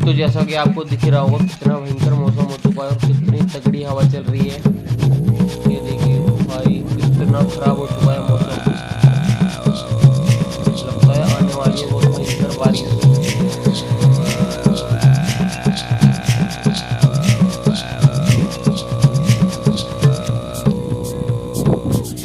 तो जैसा कि आपको दिख रहा होगा कितना भयंकर मौसम हो चुका है और कितनी तगड़ी हवा चल रही है। ये देखिए भाई कितना खराब हो चुका है मौसम। लगता है आने वाली है बहुत भयंकर बारिश।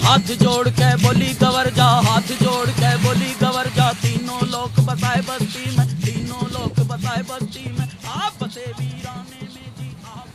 हाथ जोड़ के बोली गवर जा, हाथ जोड़ के बोली गवर जा, तीनों लोग बसाए बस्ती में, तीनों लोग बसाए बस्ती में, आप बसे वीराने में जी आप।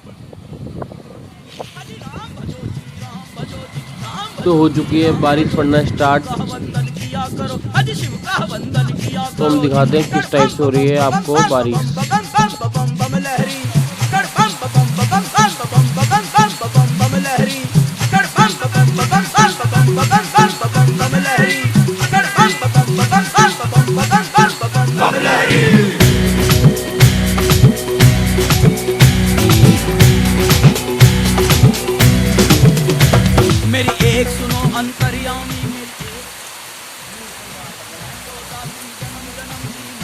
हरि राम भजो जी, राम भजो जी, राम भजो। तो हो चुकी है बारिश पड़ना स्टार्ट। वंदन किया करो, हरि शिव का वंदन किया करो। तो हम दिखाते हैं किस टाइप से हो रही है आपको बारिश। बम लहरी, अकड़ बम बम बम बम बम बम बम बम लहरी, अकड़ बम बम बम बम बम बम लहरी, अकड़ बम बम बम बम लहरी। मेरी एक सुनो अंतर्यामी।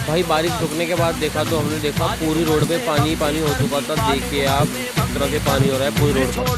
भाई बारिश रुकने के बाद देखा तो हमने देखा पूरी रोड पे पानी पानी हो चुका था। देखिए आप किस तरह से पानी हो रहा है पूरी रोड पर।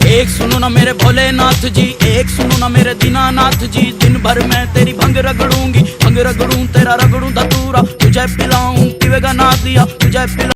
एक सुनो ना मेरे भोलेनाथ जी, एक सुनो ना मेरे दीनानाथ जी, दिन भर मैं तेरी भंग रगड़ूंगी, भंग रगड़ूं तेरा रगड़ूं धतूरा, तुझे पिलाऊं पीवेगा ना दिया, तुझे पिला